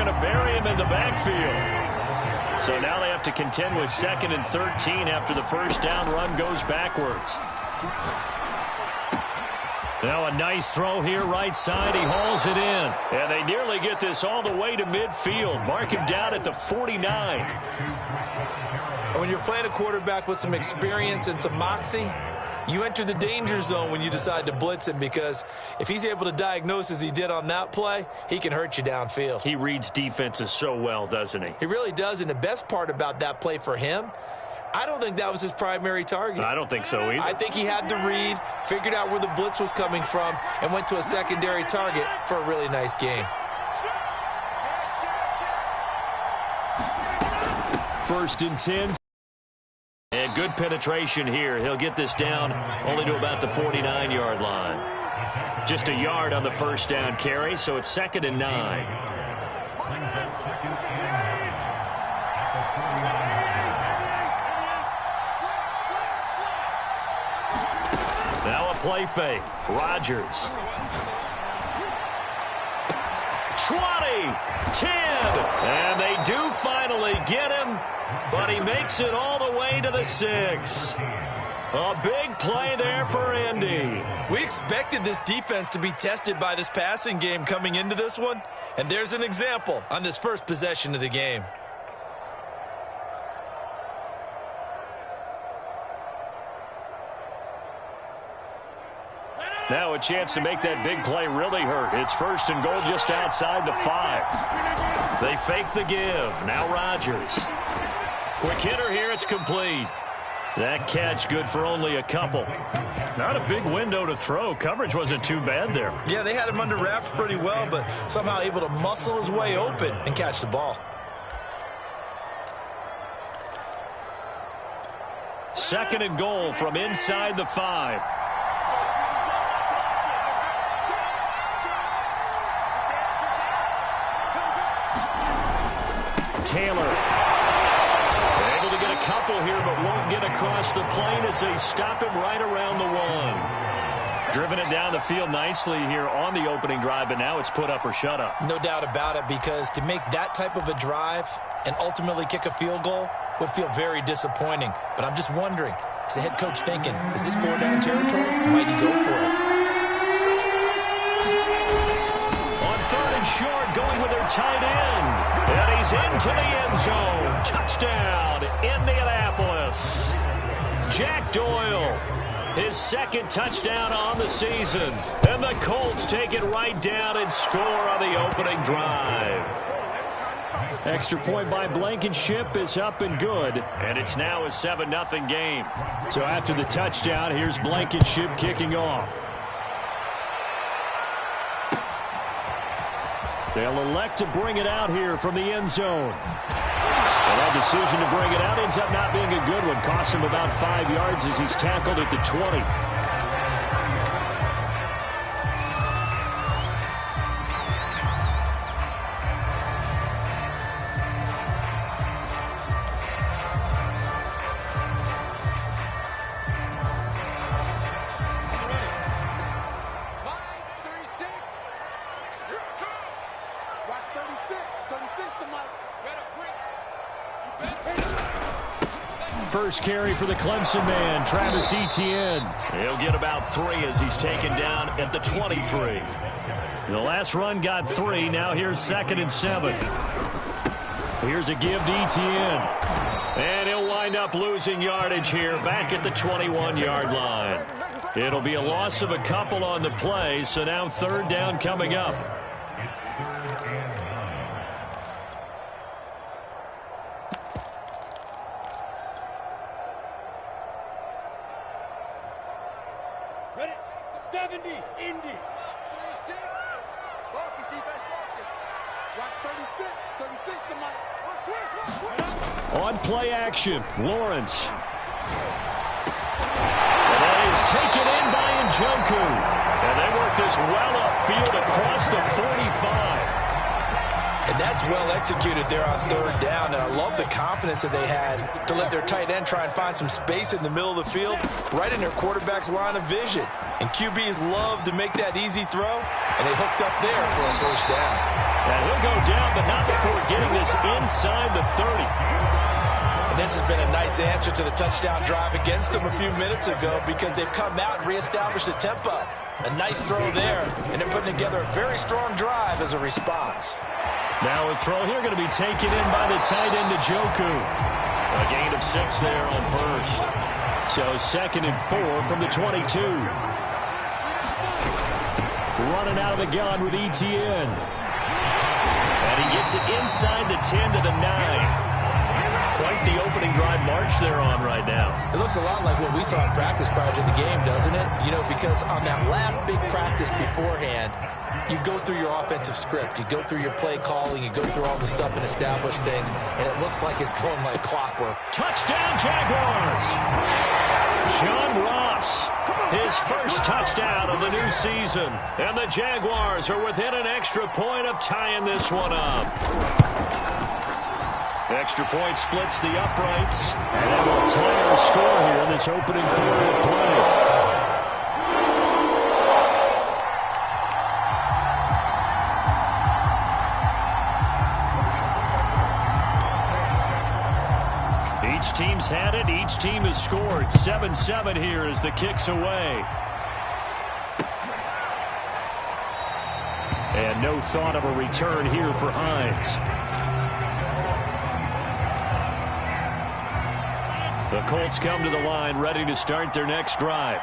going to bury him in the backfield. So now they have to contend with 2nd and 13 after the first down run goes backwards. Now a nice throw here right side. He hauls it in. And they nearly get this all the way to midfield. Mark him down at the 49. When you're playing a quarterback with some experience and some moxie, you enter the danger zone when you decide to blitz him, because if he's able to diagnose as he did on that play, he can hurt you downfield. He reads defenses so well, doesn't he? He really does, and the best part about that play for him, I don't think that was his primary target. I don't think so either. I think he had the read, figured out where the blitz was coming from, and went to a secondary target for a really nice game. 1st and 10. And good penetration here. He'll get this down only to about the 49-yard line. Just a yard on the first down carry, so it's 2nd and 9. Now a play fake. Rodgers. 20, 10, and they do finally get him, but he makes it all the way to the 6. A big play there for Indy. We expected this defense to be tested by this passing game coming into this one, and there's an example on this first possession of the game. Now a chance to make that big play really hurt. It's 1st and goal just outside the 5. They fake the give. Now Rodgers. Quick hitter here. It's complete. That catch good for only a couple. Not a big window to throw. Coverage wasn't too bad there. Yeah, they had him under wraps pretty well, but somehow able to muscle his way open and catch the ball. 2nd and goal from inside the 5. Taylor able to get a couple here, but won't get across the plane as they stop him right around the 1. Driven it down the field nicely here on the opening drive, but now it's put up or shut up. No doubt about it, because to make that type of a drive and ultimately kick a field goal would feel very disappointing. But I'm just wondering, is the head coach thinking, is this 4-down territory? Might he go for it? On 3rd and short, going with their tight end. And he's into the end zone. Touchdown, Indianapolis. Jack Doyle, his 2nd touchdown on the season. And the Colts take it right down and score on the opening drive. Extra point by Blankenship is up and good. And it's now a 7-0 game. So after the touchdown, here's Blankenship kicking off. They'll elect to bring it out here from the end zone. And that decision to bring it out ends up not being a good one. Costs him about 5 yards as he's tackled at the 20. First carry for the Clemson man, Travis Etienne. He'll get about 3 as he's taken down at the 23. The last run got 3. Now here's 2nd and 7. Here's a give to Etienne. And he'll wind up losing yardage here back at the 21-yard line. It'll be a loss of a couple on the play, so now 3rd down coming up. Ready? 70, Indy. 36. Focus, defense, focus. Watch 36. 36 to Mike. On play action, Lawrence. And that is taken in by Njoku. And they work this well upfield across the 45. And that's well executed there on 3rd down. And I love the confidence that they had to let their tight end try and find some space in the middle of the field, right in their quarterback's line of vision. And QBs love to make that easy throw, and they hooked up there for a 1st down. And he'll go down, but not before getting this inside the 30. And this has been a nice answer to the touchdown drive against them a few minutes ago because they've come out and reestablished the tempo. A nice throw there, and they're putting together a very strong drive as a response. Now a throw here going to be taken in by the tight end, Njoku. A gain of 6 there on first. So 2nd and 4 from the 22. Running out of the gun with Etienne. And he gets it inside the 10 to the 9. Quite the opening drive march they're on right now. It looks a lot like what we saw in practice prior to the game, doesn't it? You know, because on that last big practice beforehand, you go through your offensive script. You go through your play calling. You go through all the stuff and establish things. And it looks like it's going like clockwork. Touchdown, Jaguars! John Ross, his first touchdown of the new season. And the Jaguars are within an extra point of tying this one up. Extra point splits the uprights. And will tie our score here in this opening quarter of play. Each team's had it. Each team has scored. 7-7 here as the kick's away. And no thought of a return here for Hines. The Colts come to the line ready to start their next drive.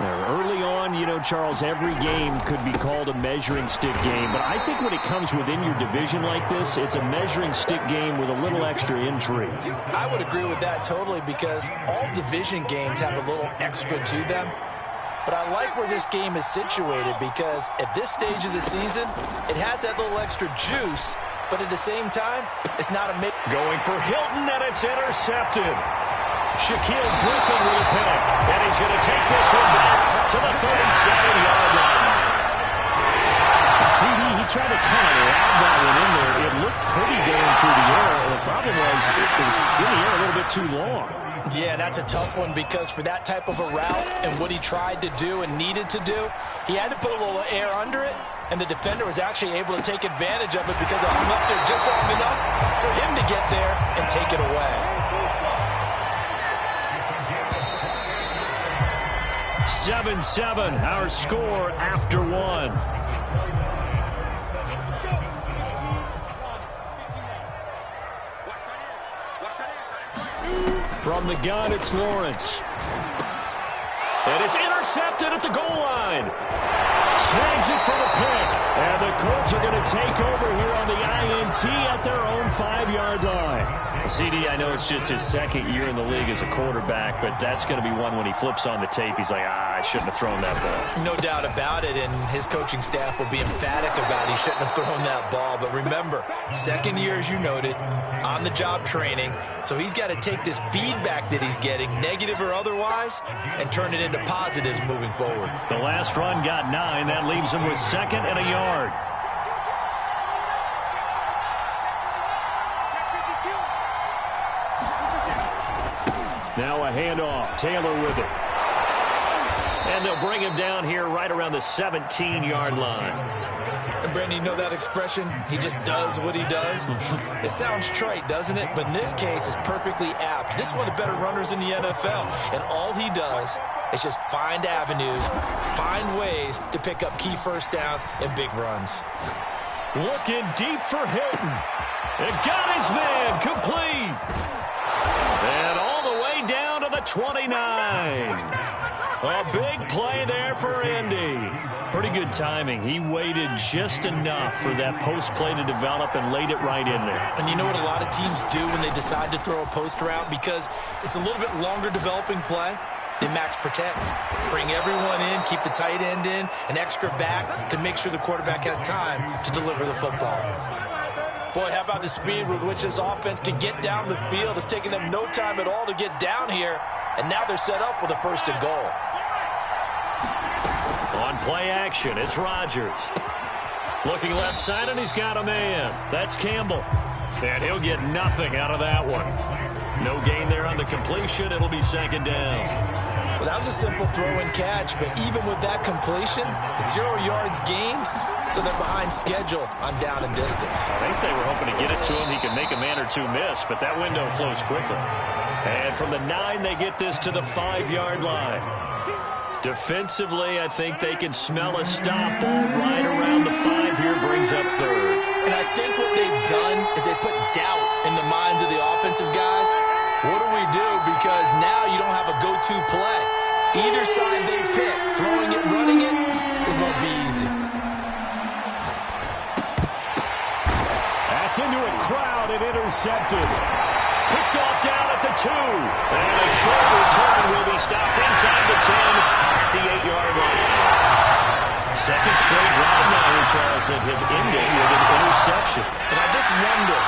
Early on, you know, Charles, every game could be called a measuring stick game. But I think when it comes within your division like this, it's a measuring stick game with a little extra intrigue. I would agree with that totally because all division games have a little extra to them. But I like where this game is situated because at this stage of the season, it has that little extra juice. But at the same time, it's not a... Going for Hilton, and it's intercepted. Shaquille Griffin with a pick, and he's going to take this one back to the 37-yard line. CD, he tried to kind of lob that one in there. It looked pretty going through the air. The problem was it was in the air a little bit too long. Yeah, that's a tough one because for that type of a route and what he tried to do and needed to do, he had to put a little air under it, and the defender was actually able to take advantage of it because it hung up there just long enough for him to get there and take it away. 7-7, our score after one. From the gun, it's Lawrence. And it's intercepted at the goal line. Snags it for the pick. And the Colts are going to take over here on the INT at their own 5-yard line. CD, I know it's just his second year in the league as a quarterback, but that's going to be one when he flips on the tape. He's like, I shouldn't have thrown that ball. No doubt about it, and his coaching staff will be emphatic about he shouldn't have thrown that ball. But remember, second year, as you noted, on-the-job training, so he's got to take this feedback that he's getting, negative or otherwise, and turn it into positives moving forward. The last run got 9. That leaves him with 2nd and a yard. Now a handoff. Taylor with it. And they'll bring him down here right around the 17-yard line. And Brandon, you know that expression? He just does what he does? It sounds trite, doesn't it? But in this case, it's perfectly apt. This is one of the better runners in the NFL. And all he does is just find avenues, find ways to pick up key first downs and big runs. Looking deep for Hilton. And got his man complete. And all the way down to the 29. A big play there for Indy. Pretty good timing. He waited just enough for that post play to develop and laid it right in there. And you know what a lot of teams do when they decide to throw a post route? Because it's a little bit longer developing play. They max protect. Bring everyone in, keep the tight end in, an extra back to make sure the quarterback has time to deliver the football. Boy, how about the speed with which this offense can get down the field? It's taken them no time at all to get down here. And now they're set up with a 1st and goal. On play action, it's Rodgers. Looking left side, and he's got a man. That's Campbell. And he'll get nothing out of that one. No gain there on the completion. It'll be 2nd down. Well, that was a simple throw and catch, but even with that completion, 0 yards gained, so they're behind schedule on down and distance. I think they were hoping to get it to him. He could make a man or two miss, but that window closed quickly. And from the 9, they get this to the 5-yard line. Defensively, I think they can smell a stop ball right around the 5 here, brings up 3rd. And I think what they've done is they put doubt in the minds of the offensive guys. What do we do? Because now you don't have a go-to play. Either side they pick, throwing it, running it, it won't be easy. That's into a crowd and intercepted. Picked off down at the 2. And a short return will be stopped inside the 10 at the 8-yard line. Second straight drive now here, Charles, that have ended with an interception. And I just wonder,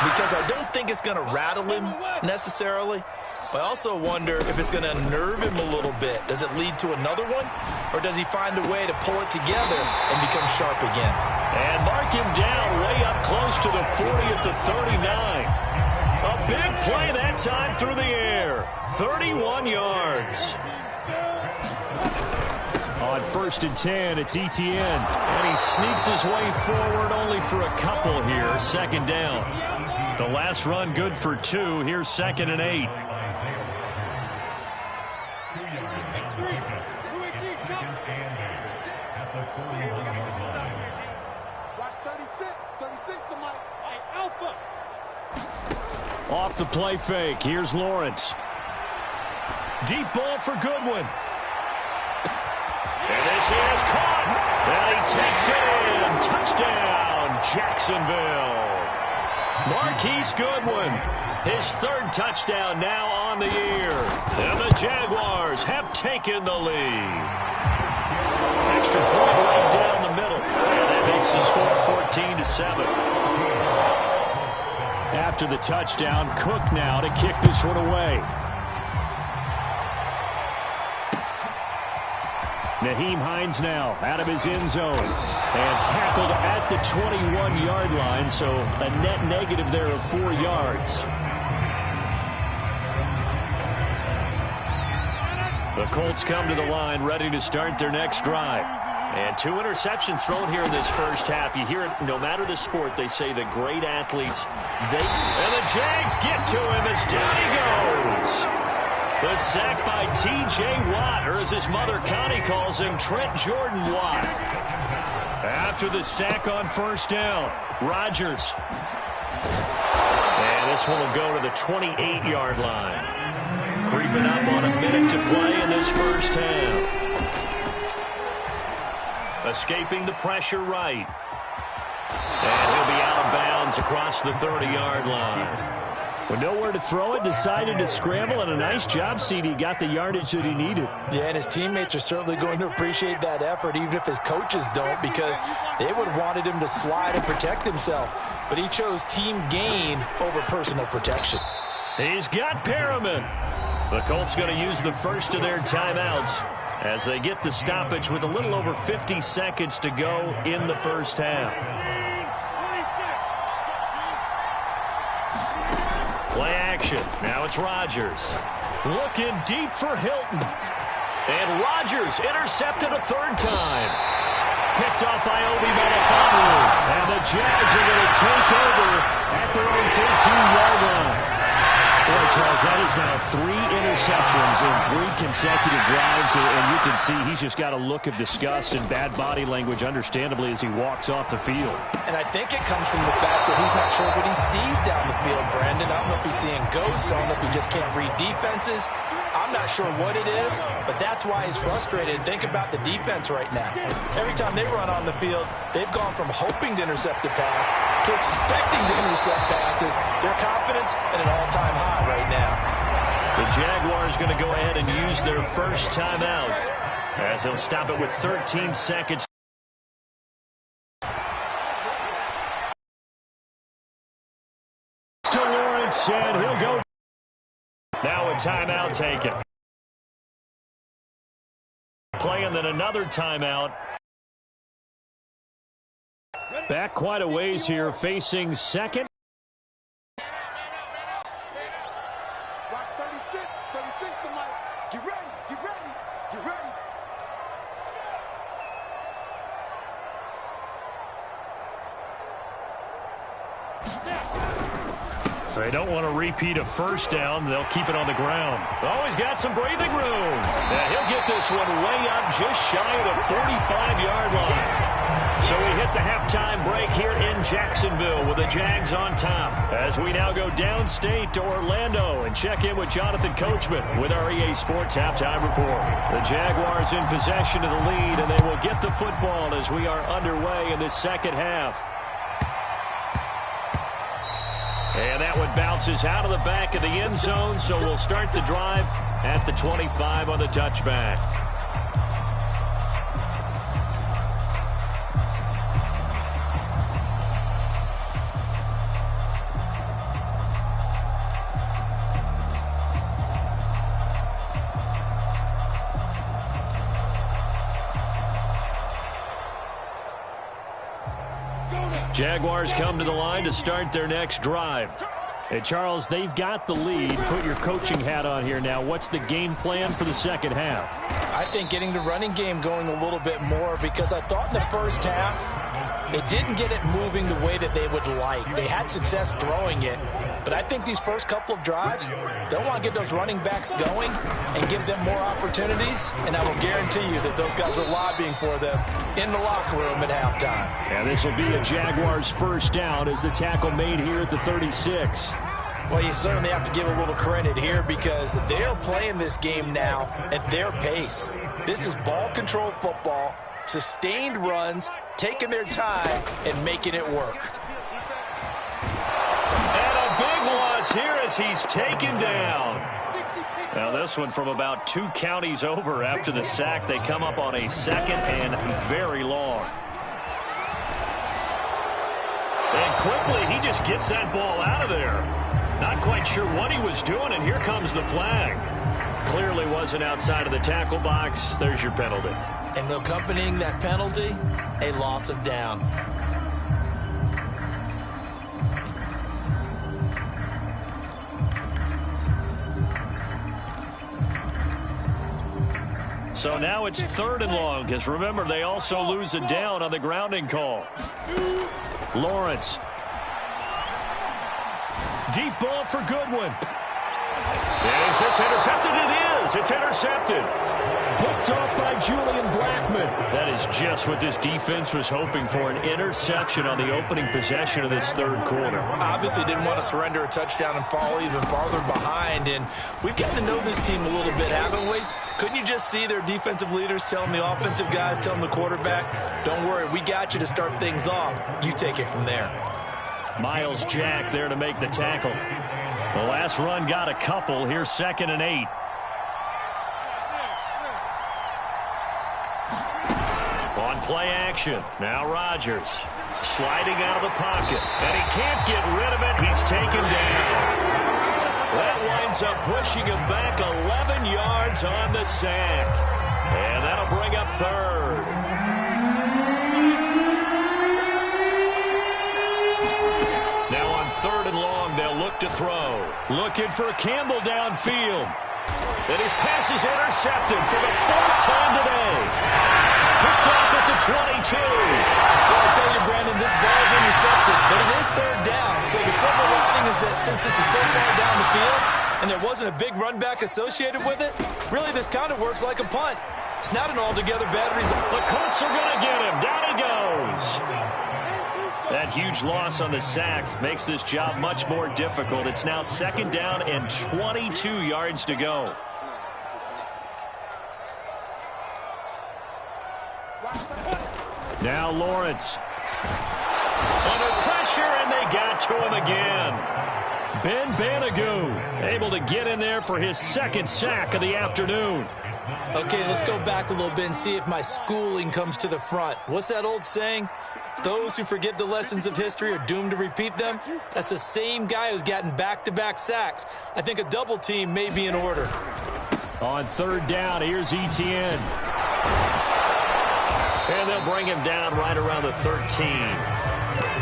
because I don't think it's going to rattle him necessarily, but I also wonder if it's going to unnerve him a little bit. Does it lead to another one? Or does he find a way to pull it together and become sharp again? And mark him down way up close to the 40 at the 39. A big play that time through the air. 31 yards. On 1st and 10, it's Etienne. And he sneaks his way forward only for a couple here. 2nd down. The last run good for 2. Here's 2nd and 8. Off the play fake. Here's Lawrence. Deep ball for Goodwin. And this is caught. And he takes it in. Touchdown, Jacksonville. Marquise Goodwin. His 3rd touchdown now on the year. And the Jaguars have taken the lead. Extra point right down the middle. And that makes the score 14-7. After the touchdown, Cook now to kick this one away. Nyheim Hines now out of his end zone and tackled at the 21-yard line, so a net negative there of 4 yards. The Colts come to the line ready to start their next drive. And 2 interceptions thrown here in this first half. You hear it no matter the sport, they say the great athletes, and the Jags get to him as down he goes. The sack by T.J. Watt, or as his mother Connie calls him, Trent Jordan Watt. After the sack on 1st down, Rodgers. And this one will go to the 28-yard line. Creeping up on a minute to play in this first half. Escaping the pressure right. And he'll be out of bounds across the 30-yard line. With nowhere to throw it, decided to scramble, and a nice job, CD. Got the yardage that he needed. Yeah, and his teammates are certainly going to appreciate that effort, even if his coaches don't, because they would have wanted him to slide and protect himself. But he chose team gain over personal protection. He's got Perriman. The Colts going to use the first of their timeouts as they get the stoppage with a little over 50 seconds to go in the first half. Play action. Now it's Rodgers. Looking deep for Hilton. And Rodgers intercepted a 3rd time. Picked off by Obi Melifonwu. And the Jags are going to take over at their own 13-yard line. Boy, Charles, that is now 3 interceptions in 3 consecutive drives, and you can see he's just got a look of disgust and bad body language, understandably, as he walks off the field. And I think it comes from the fact that he's not sure what he sees down the field, Brandon. I don't know if he's seeing ghosts. I don't know if he just can't read defenses. I'm not sure what it is, but that's why he's frustrated. Think about the defense right now. Every time they run on the field, they've gone from hoping to intercept a pass to expecting to intercept passes. Their confidence at an all-time high right now. The Jaguars going to go ahead and use their first timeout as they'll stop it with 13 seconds. To Lawrence, and he'll go. Now a timeout taken. Play and then another timeout. Back quite a ways here, facing second. Watch 36 to Mike. Get ready, get ready, get ready. They don't want to repeat a first down. They'll keep it on the ground. Oh, he's got some breathing room. Yeah, he'll get this one way up just shy of the 45-yard line. So we hit the halftime break here in Jacksonville with the Jags on top. As we now go downstate to Orlando and check in with Jonathan Coachman with our EA Sports Halftime Report. The Jaguars in possession of the lead, and they will get the football as we are underway in this second half. And that one bounces out of the back of the end zone, so we'll start the drive at the 25 on the touchback. Jaguars come to the line to start their next drive. Hey, Charles, they've got the lead. Put your coaching hat on here now. What's the game plan for the second half? I think getting the running game going a little bit more, because I thought in the first half they didn't get it moving the way that they would like. They had success throwing it, but I think these first couple of drives, they'll want to get those running backs going and give them more opportunities, and I will guarantee you that those guys are lobbying for them in the locker room at halftime. And this will be a Jaguars first down as the tackle made here at the 36. Well, you certainly have to give a little credit here because they're playing this game now at their pace. This is ball control football, sustained runs, taking their time and making it work. And a big loss here as he's taken down. Now this one from about 2 counties over after the sack. They come up on a second and very long. And quickly he just gets that ball out of there. Not quite sure what he was doing, and here comes the flag. Clearly wasn't outside of the tackle box. There's your penalty. And accompanying that penalty, a loss of down. So now it's 3rd and long, because remember, they also lose a down on the grounding call. Lawrence. Deep ball for Goodwin. Is this intercepted? It is. It's intercepted. Picked off by Julian Blackmon. That is just what this defense was hoping for, an interception on the opening possession of this third quarter. Obviously didn't want to surrender a touchdown and fall even farther behind, and we've gotten to know this team a little bit, haven't we? Couldn't you just see their defensive leaders telling the offensive guys, telling the quarterback, don't worry, we got you to start things off. You take it from there. Miles Jack there to make the tackle. The last run got a couple. Here's 2nd and 8. On play action. Now Rodgers sliding out of the pocket. And he can't get rid of it. He's taken down. That winds up pushing him back 11 yards on the sack. And that'll bring up 3rd. Now on 3rd and long, they'll look to throw. Looking for Campbell downfield. And his pass is intercepted for the 4th time today. Picked off at the 22. Well, I tell you, Brandon, this ball's intercepted, but it is 3rd down. So the silver lining is that since this is so far down the field and there wasn't a big run back associated with it, really this kind of works like a punt. It's not an altogether bad result. The Colts are going to get him. Down he goes. That huge loss on the sack makes this job much more difficult. It's now 2nd down and 22 yards to go. Now Lawrence. Under pressure, and they got to him again. Ben Banogu able to get in there for his 2nd sack of the afternoon. Okay, let's go back a little bit and see if my schooling comes to the front. What's that old saying? Those who forget the lessons of history are doomed to repeat them. That's the same guy who's gotten back-to-back sacks. I think a double team may be in order. On 3rd down, here's Etienne. And they'll bring him down right around the 13.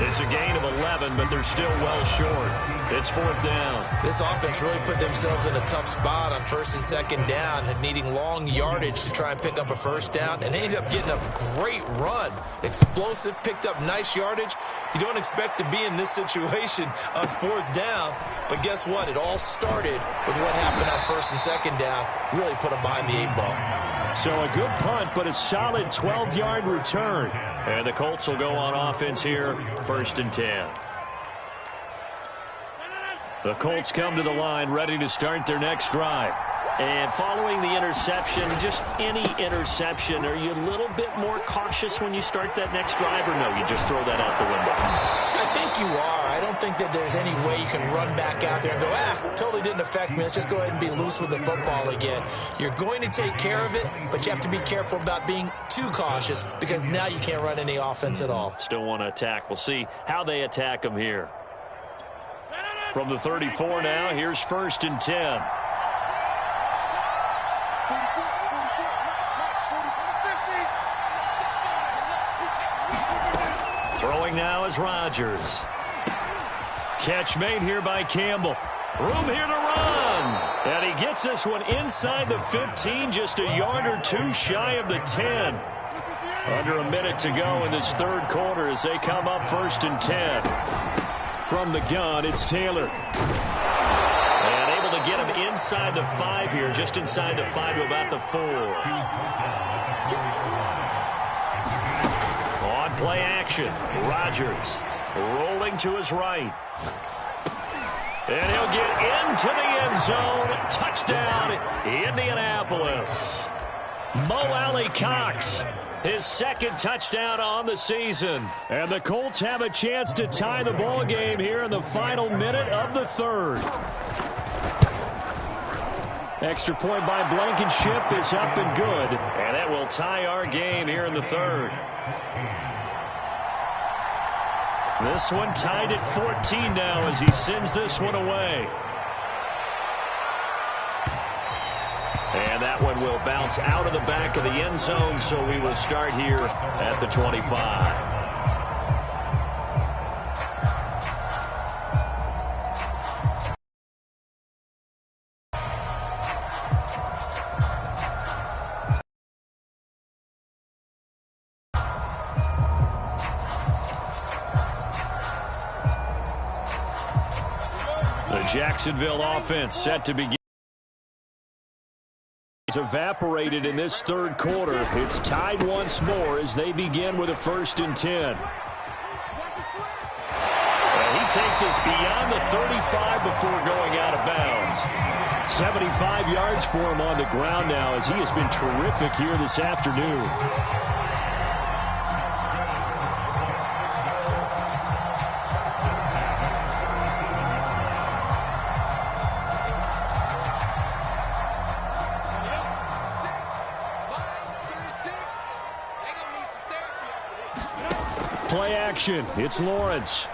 It's a gain of 11, but they're still well short. It's 4th down. This offense really put themselves in a tough spot on 1st and 2nd down, and needing long yardage to try and pick up a 1st down, and they ended up getting a great run. Explosive, picked up nice yardage. You don't expect to be in this situation on 4th down, but guess what? It all started with what happened on 1st and 2nd down. Really put them behind the 8 ball. So a good punt, but a solid 12-yard return. And the Colts will go on offense here, 1st and 10. The Colts come to the line, ready to start their next drive. And following the interception, just any interception, are you a little bit more cautious when you start that next drive, or no, you just throw that out the window? I think you are. I don't think that there's any way you can run back out there and go, totally didn't affect me. Let's just go ahead and be loose with the football again. You're going to take care of it, but you have to be careful about being too cautious because now you can't run any offense at all. Still want to attack. We'll see how they attack them here. From the 34 now, here's 1st and 10. Throwing now is Rodgers. Catch made here by Campbell. Room here to run. And he gets this one inside the 15, just a yard or two shy of the 10. Under a minute to go in this 3rd quarter as they come up 1st and 10. From the gun, it's Taylor. And able to get him inside the 5 here, just inside the 5 to about the 4. On play action, Rodgers rolling to his right. And he'll get into the end zone. Touchdown, Indianapolis. Mo Alley-Cox, his 2nd touchdown on the season. And the Colts have a chance to tie the ball game here in the final minute of the 3rd. Extra point by Blankenship is up and good. And that will tie our game here in the 3rd. This one tied at 14 now as he sends this one away. And that one will bounce out of the back of the end zone, so we will start here at the 25. The Jacksonville offense set to begin. It's evaporated in this 3rd quarter. It's tied once more as they begin with a 1st and 10. And he takes us beyond the 35 before going out of bounds. 75 yards for him on the ground now as he has been terrific here this afternoon. Play action. It's Lawrence.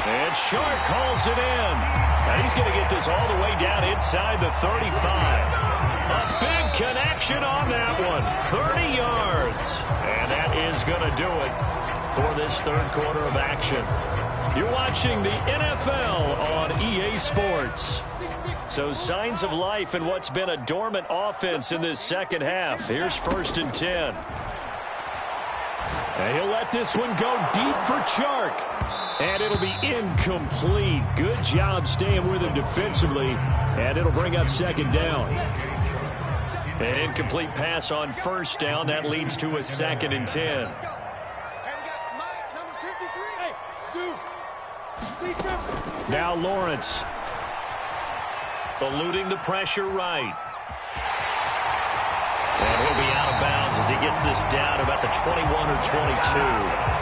And Shark calls it in. And he's going to get this all the way down inside the 35. A big connection on that one. 30 yards. And that is going to do it for this 3rd quarter of action. You're watching the NFL on EA Sports. So signs of life in what's been a dormant offense in this 2nd half. Here's 1st and 10. And he'll let this one go deep for Chark. And it'll be incomplete. Good job staying with him defensively. And it'll bring up 2nd down. An incomplete pass on 1st down. That leads to a 2nd and 10. Now Lawrence. Eluding the pressure right. And he'll be out of bounds as he gets this down about the 21 or 22.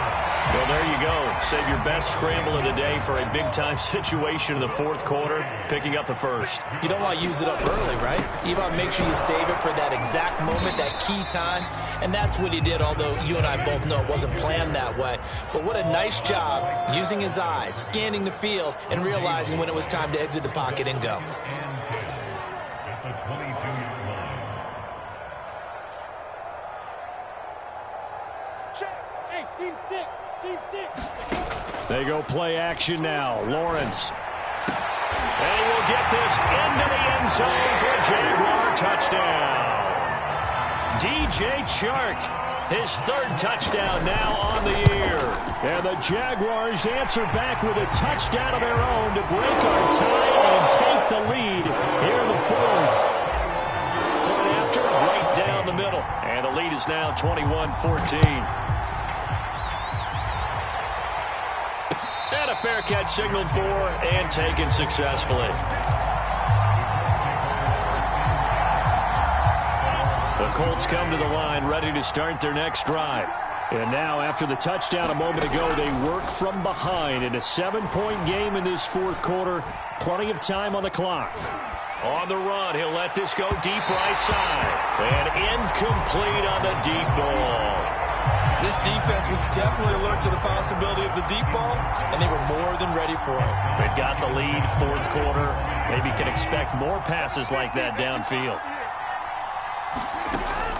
Well, there you go. Save your best scramble of the day for a big-time situation in the 4th quarter, picking up the 1st. You don't want to use it up early, right? You want to make sure you save it for that exact moment, that key time. And that's what he did, although you and I both know it wasn't planned that way. But what a nice job using his eyes, scanning the field, and realizing when it was time to exit the pocket and go. They go play action now. Lawrence. And he will get this into the end zone for a Jaguar touchdown. DJ Chark His third touchdown now on the year. And the Jaguars answer back with a touchdown of their own to break our tie and take the lead here in the fourth. Point after, right down the middle. And the lead is now 21-14. And a fair catch signaled for and taken successfully. The Colts come to the line ready to start their next drive. And now, after the touchdown a moment ago, they work from behind in a 7-point game in this fourth quarter. Plenty of time on the clock. On the run, he'll let this go deep right side. And incomplete on the deep ball. This defense was definitely alert to the possibility of the deep ball, and they were more than ready for it. They've got the lead, fourth quarter. Maybe can expect more passes like that downfield.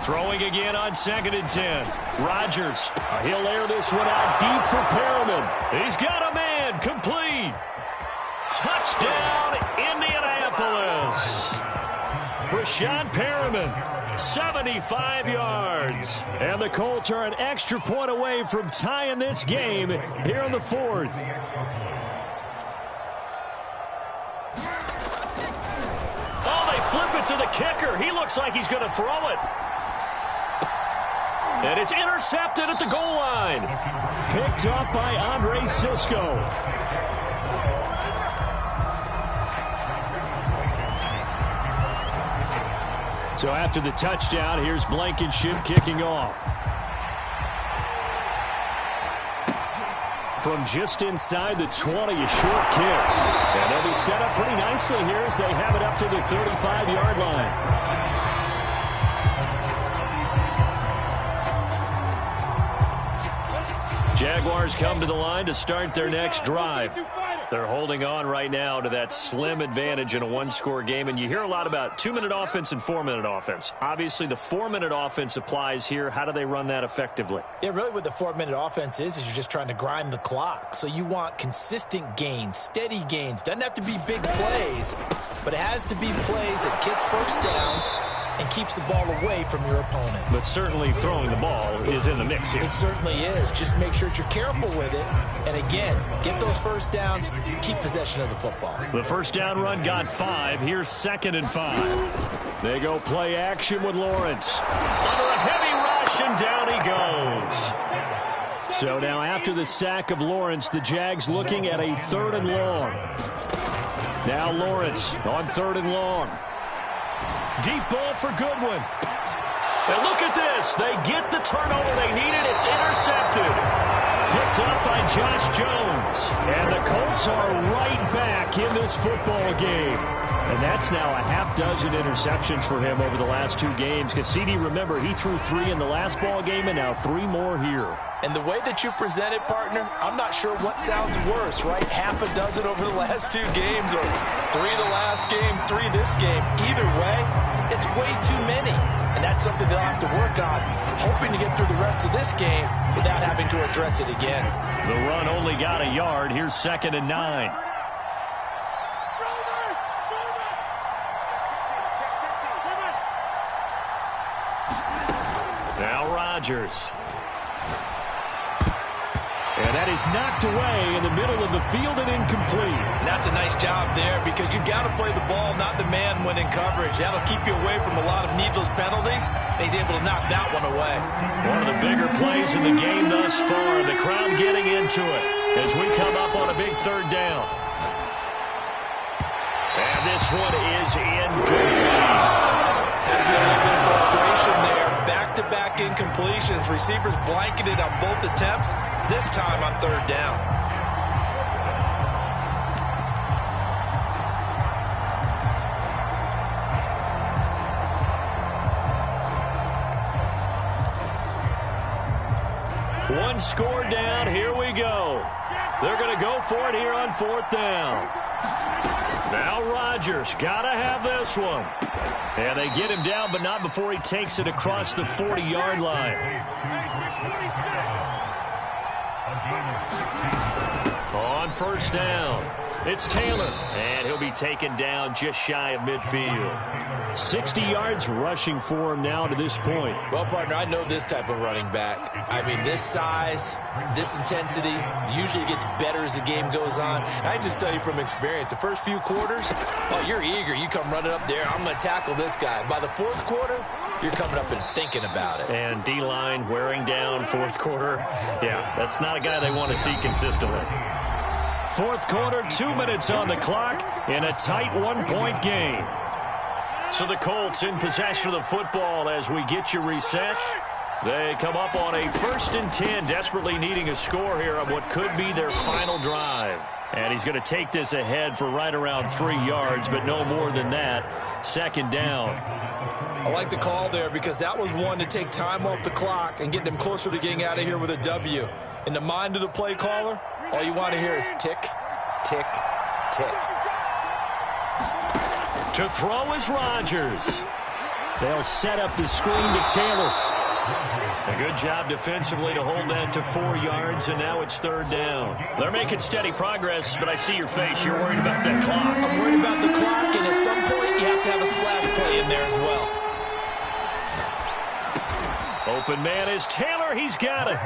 Throwing again on 2nd and 10. Rodgers. He'll air this one out deep for Perriman. He's got a man. Complete. Touchdown, Indianapolis. Breshad Perriman, 75 yards. And the Colts are an extra point away from tying this game here in the fourth. Oh, they flip it to the kicker. He looks like he's going to throw it. And it's intercepted at the goal line. Picked up by Andre Cisco. So after the touchdown, here's Blankenship kicking off. From just inside the 20, a short kick. And they'll be set up pretty nicely here as they have it up to the 35-yard line. Jaguars come to the line to start their next drive. They're holding on right now to that slim advantage in a one-score game. And you hear a lot about 2-minute offense and 4-minute offense. Obviously, the 4-minute offense applies here. How do they run that effectively? Yeah, really what the 4-minute offense is you're just trying to grind the clock. So you want consistent gains, steady gains. Doesn't have to be big plays, but it has to be plays that gets first downs and keeps the ball away from your opponent. But certainly throwing the ball is in the mix here. It certainly is. Just make sure that you're careful with it. And again, get those first downs, keep possession of the football. The first down run got 5. Here's 2nd and 5. They go play action with Lawrence. Under a heavy rush, and down he goes. So now after the sack of Lawrence, the Jags looking at a 3rd and long. Now Lawrence on 3rd and long. Deep ball for Goodwin. And look at this. They get the turnover they needed. It's intercepted. Picked up by Josh Jones. And the Colts are right back in this football game. And that's now a half-dozen interceptions for him over the last 2 games. Because CD, remember, he threw 3 in the last ball game and now 3 more here. And the way that you present it, partner, I'm not sure what sounds worse, right? Half a dozen over the last 2 games or 3 the last game, 3 this game. Either way, it's way too many. And that's something they'll have to work on, hoping to get through the rest of this game without having to address it again. The run only got a yard. Here's 2nd and 9. Now Rodgers. And that is knocked away in the middle of the field and incomplete. That's a nice job there because you've got to play the ball, not the man when in coverage. That'll keep you away from a lot of needless penalties. And he's able to knock that one away. One of the bigger plays in the game thus far. The crowd getting into it as we come up on a big 3rd down. And this one is incomplete. Had to be a little bit of frustration there. Back-to-back incompletions. Receivers blanketed on both attempts, this time on 3rd down. One score down. Here we go. They're going to go for it here on 4th down. Now Rodgers, gotta have this one. And they get him down, but not before he takes it across the 40-yard line. On 1st down. It's Taylor, and he'll be taken down just shy of midfield. 60 yards rushing for him now to this point. Well, partner, I know this type of running back. I mean, this size, this intensity usually gets better as the game goes on. And I just tell you from experience, the first few quarters, oh, you're eager. You come running up there, I'm going to tackle this guy. By the fourth quarter, you're coming up and thinking about it. And D-line wearing down fourth quarter. Yeah, that's not a guy they want to see consistently. Fourth quarter, 2 minutes on the clock in a tight one-point game. So the Colts in possession of the football as we get you reset. They come up on a 1st and 10, desperately needing a score here on what could be their final drive. And he's going to take this ahead for right around 3 yards, but no more than that. 2nd down. I like the call there because that was one to take time off the clock and get them closer to getting out of here with a W. In the mind of the play caller, all you want to hear is tick, tick, tick. To throw is Rodgers. They'll set up the screen to Taylor. A good job defensively to hold that to 4 yards, and now it's 3rd down. They're making steady progress, but I see your face. You're worried about that clock. I'm worried about the clock, and at some point you have to have a splash play in there as well. Open man is Taylor. He's got it.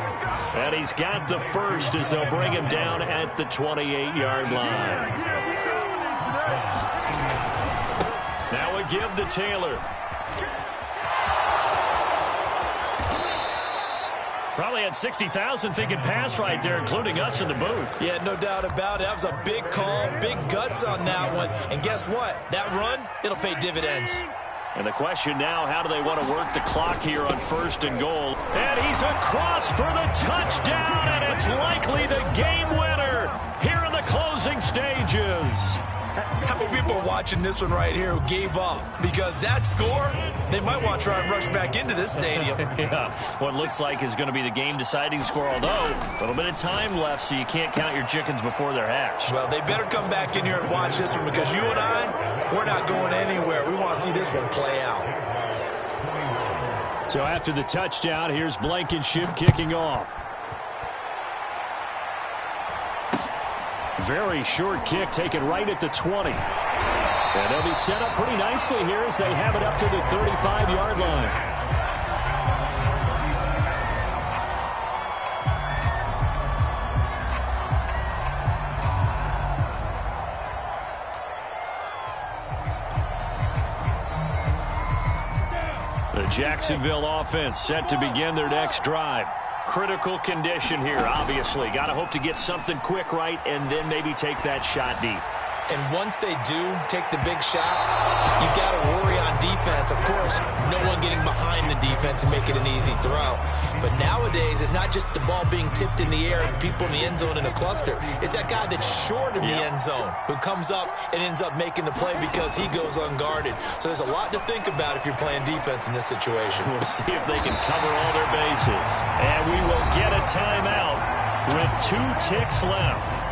And he's got the first as they'll bring him down at the 28-yard line. Now a give to Taylor. Probably had 60,000 thinking pass right there, including us in the booth. Yeah, no doubt about it. That was a big call, big guts on that one. And guess what? That run, it'll pay dividends. And the question now, how do they want to work the clock here on 1st and goal? And he's across for the touchdown, and it's likely the game winner here in the closing stages. How many people are watching this one right here who gave up? Because that score, they might want to try and rush back into this stadium. Yeah, what looks like is going to be the game-deciding score, although a little bit of time left, so you can't count your chickens before they're hatched. Well, they better come back in here and watch this one because you and I, we're not going anywhere. We want to see this one play out. So after the touchdown, here's Blankenship kicking off. Very short kick taken right at the 20. And they'll be set up pretty nicely here as they have it up to the 35-yard line. The Jacksonville offense set to begin their next drive. Critical condition here, obviously. Got to hope to get something quick right and then maybe take that shot deep. And once they do take the big shot, you got to worry on defense. Of course, no one getting behind the defense and making an easy throw. But nowadays, it's not just the ball being tipped in the air and people in the end zone in a cluster. It's that guy that's short of the end zone who comes up and ends up making the play because he goes unguarded. So there's a lot to think about if you're playing defense in this situation. We'll see if they can cover all their bases. And we will get a timeout with 2 ticks left.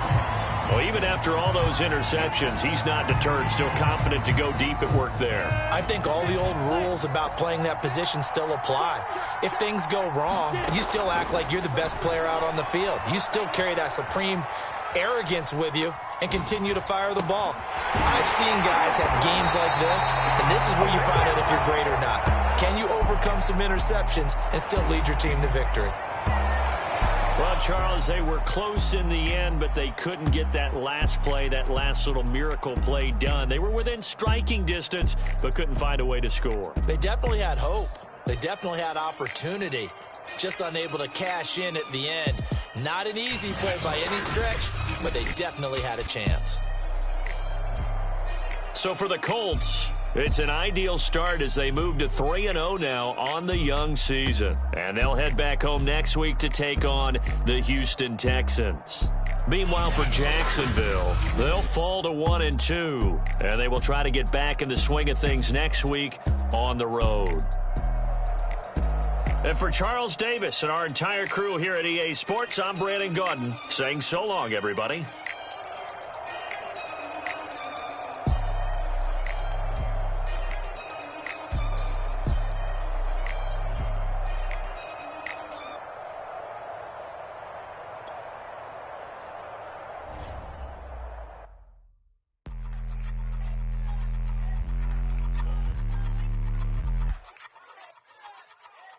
Well, even after all those interceptions, he's not deterred, still confident to go deep at work there. I think all the old rules about playing that position still apply. If things go wrong, you still act like you're the best player out on the field. You still carry that supreme arrogance with you and continue to fire the ball. I've seen guys have games like this, and this is where you find out if you're great or not. Can you overcome some interceptions and still lead your team to victory? Well, Charles, they were close in the end, but they couldn't get that last play, that last little miracle play done. They were within striking distance, but couldn't find a way to score. They definitely had hope. They definitely had opportunity. Just unable to cash in at the end. Not an easy play by any stretch, but they definitely had a chance. So for the Colts, it's an ideal start as they move to 3-0 now on the young season. And they'll head back home next week to take on the Houston Texans. Meanwhile, for Jacksonville, they'll fall to 1-2. And they will try to get back in the swing of things next week on the road. And for Charles Davis and our entire crew here at EA Sports, I'm Brandon Gaudin saying so long, everybody.